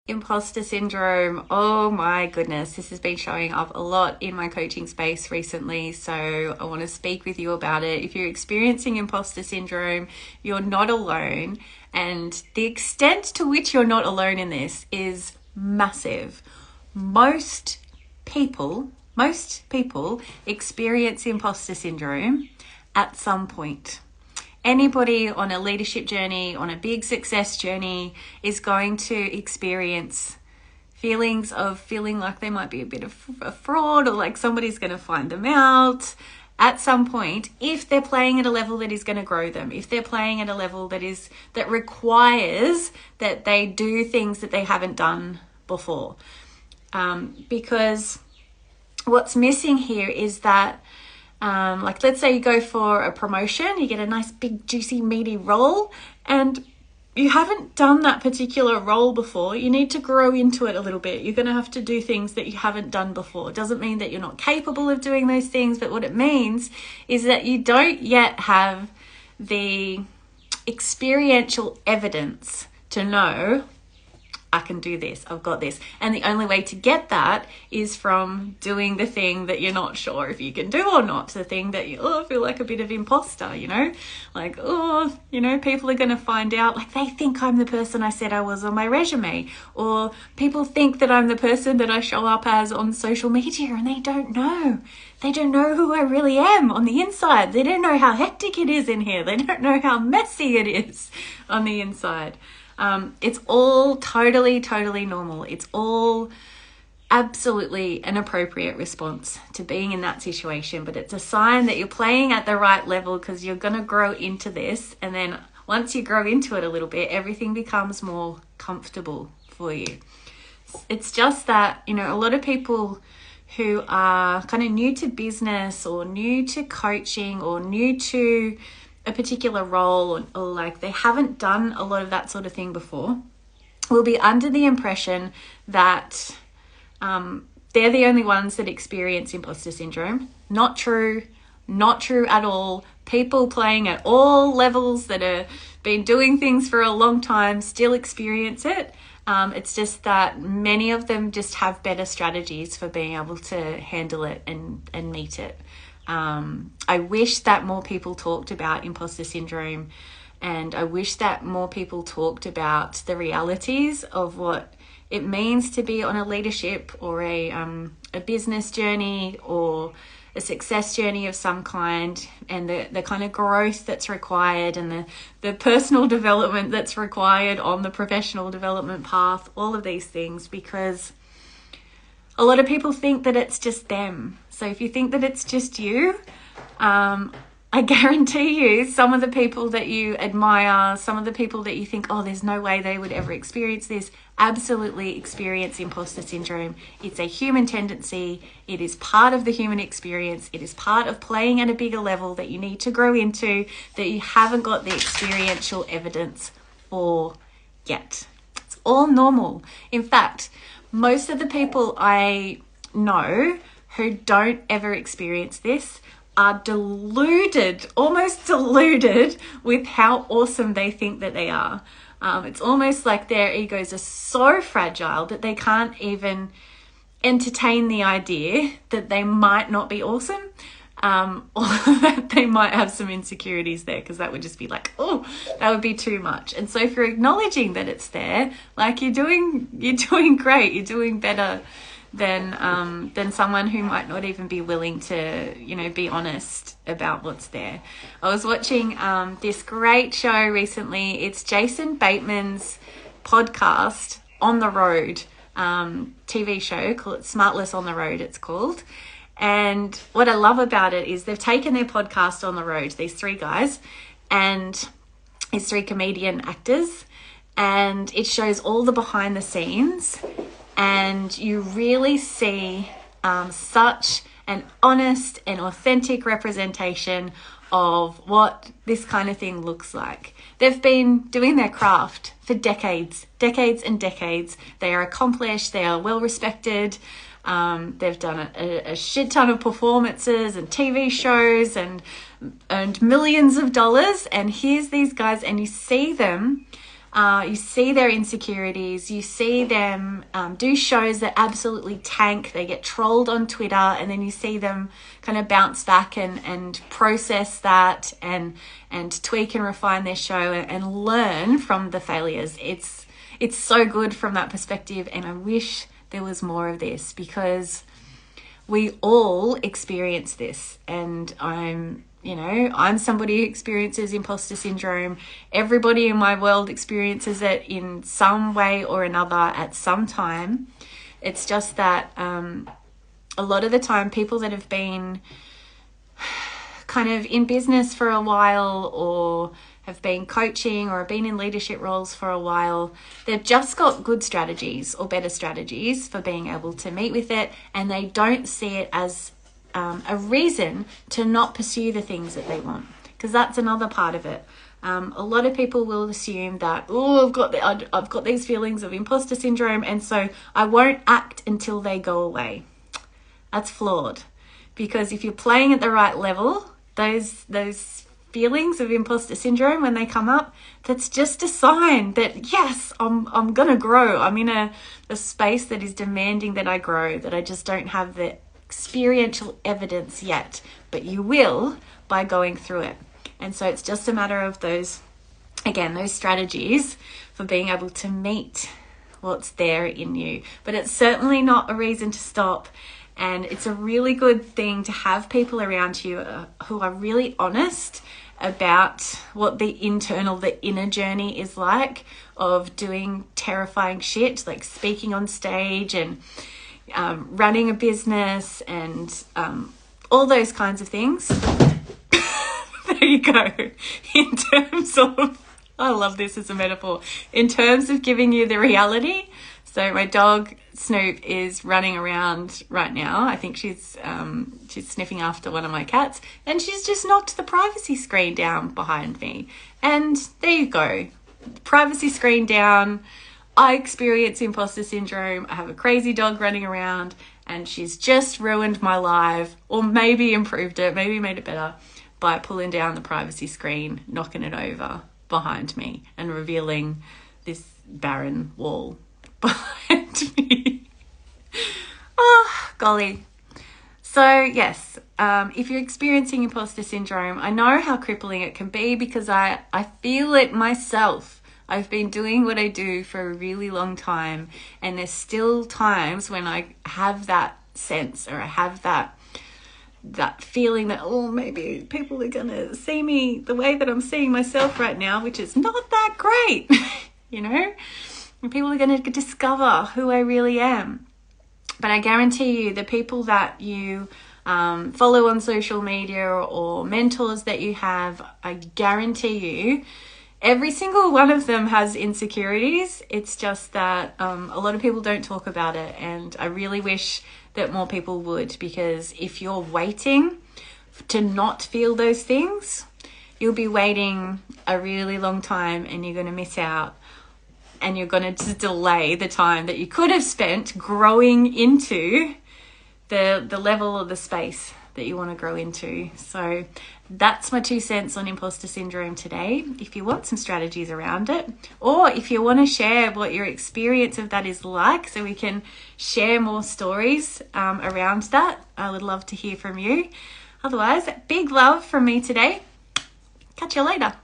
Imposter syndrome. Oh my goodness, this has been showing up a lot in my coaching space recently. So I want to speak with you about it. If you're experiencing imposter syndrome, you're not alone. And the extent to which you're not alone in this is massive. Most people experience imposter syndrome at some point. Anybody on a leadership journey, on a big success journey, is going to experience feelings of feeling like they might be a bit of a fraud, or like somebody's going to find them out at some point, if they're playing at a level that is going to grow them, if they're playing at a level that requires that they do things that they haven't done before. Because what's missing here is that like let's say you go for a promotion, you get a nice big juicy meaty role, and you haven't done that particular role before. You need to grow into it a little bit. You're going to have to do things that you haven't done before. It doesn't mean that you're not capable of doing those things, but what it means is that you don't yet have the experiential evidence to know, I can do this, I've got this. And the only way to get that is from doing the thing that you're not sure if you can do or not. The thing that you feel like a bit of imposter, like, people are going to find out, like they think I'm the person I said I was on my resume, or people think that I'm the person that I show up as on social media, and they don't know. They don't know who I really am on the inside. They don't know how hectic it is in here. They don't know how messy it is on the inside. It's all totally normal. It's all absolutely an appropriate response to being in that situation, but it's a sign that you're playing at the right level, because you're going to grow into this. And then once you grow into it a little bit, everything becomes more comfortable for you. It's just that, a lot of people who are kind of new to business or new to coaching or new to a particular role, or like they haven't done a lot of that sort of thing before, will be under the impression that they're the only ones that experience imposter syndrome. Not true at all. People playing at all levels that have been doing things for a long time still experience it. It's just that many of them just have better strategies for being able to handle it and meet it. I wish that more people talked about imposter syndrome, and I wish that more people talked about the realities of what it means to be on a leadership or a business journey or a success journey of some kind, and the kind of growth that's required, and the personal development that's required on the professional development path, all of these things, because a lot of people think that it's just them. So if you think that it's just you, I guarantee you some of the people that you admire, some of the people that you think, there's no way they would ever experience this, absolutely experience imposter syndrome. It's a human tendency. It is part of the human experience. It is part of playing at a bigger level that you need to grow into, that you haven't got the experiential evidence for yet. It's all normal. In fact, most of the people I know who don't ever experience this are almost deluded with how awesome they think that they are. It's almost like their egos are so fragile that they can't even entertain the idea that they might not be awesome, or that they might have some insecurities there, because that would just be like, that would be too much. And so if you're acknowledging that it's there, like you're doing great, you're doing better than someone who might not even be willing to, be honest about what's there. I was watching this great show recently. It's Jason Bateman's podcast, On the Road, TV show, called Smartless on the Road, it's called. And what I love about it is they've taken their podcast on the road, these three guys, and these three comedian actors, and it shows all the behind the scenes, and you really see such an honest and authentic representation of what this kind of thing looks like. They've been doing their craft for decades and decades. They are accomplished, they are well respected. They've done a shit ton of performances and TV shows and earned millions of dollars. And here's these guys, and you see them You see their insecurities. You see them do shows that absolutely tank. They get trolled on Twitter, and then you see them kind of bounce back and process that and tweak and refine their show and learn from the failures. It's so good from that perspective, and I wish there was more of this, because we all experience this, and I'm somebody who experiences imposter syndrome. Everybody in my world experiences it in some way or another at some time. It's just that a lot of the time, people that have been kind of in business for a while, or have been coaching, or have been in leadership roles for a while, they've just got good strategies or better strategies for being able to meet with it, and they don't see it as a reason to not pursue the things that they want, because that's another part of it. A lot of people will assume that, I've got these feelings of imposter syndrome, and so I won't act until they go away. That's flawed, because if you're playing at the right level, those feelings of imposter syndrome, when they come up, that's just a sign that, yes, I'm gonna grow. I'm in a space that is demanding that I grow, that I just don't have the experiential evidence yet, but you will by going through it. And so it's just a matter of those strategies for being able to meet what's there in you. But it's certainly not a reason to stop. And it's a really good thing to have people around you who are really honest about what the inner journey is like of doing terrifying shit, like speaking on stage and running a business and all those kinds of things. There you go. In terms of, I love this as a metaphor, in terms of giving you the reality. So my dog Snoop is running around right now. I think she's sniffing after one of my cats, and she's just knocked the privacy screen down behind me. And there you go. Privacy screen down. I experience imposter syndrome. I have a crazy dog running around, and she's just ruined my life, or maybe improved it, maybe made it better, by pulling down the privacy screen, knocking it over behind me, and revealing this barren wall behind me. Oh, golly. So yes, if you're experiencing imposter syndrome, I know how crippling it can be, because I feel it myself. I've been doing what I do for a really long time, and there's still times when I have that sense, or I have that feeling that, maybe people are going to see me the way that I'm seeing myself right now, which is not that great, and people are going to discover who I really am. But I guarantee you, the people that you follow on social media, or mentors that you have, I guarantee you, every single one of them has insecurities. It's just that a lot of people don't talk about it, and I really wish that more people would, because if you're waiting to not feel those things, you'll be waiting a really long time, and you're going to miss out, and you're going to delay the time that you could have spent growing into the level or the space that you want to grow into. So that's my 2 cents on imposter syndrome today. If you want some strategies around it, or if you want to share what your experience of that is like, so we can share more stories around that, I would love to hear from you. Otherwise, big love from me today. Catch you later.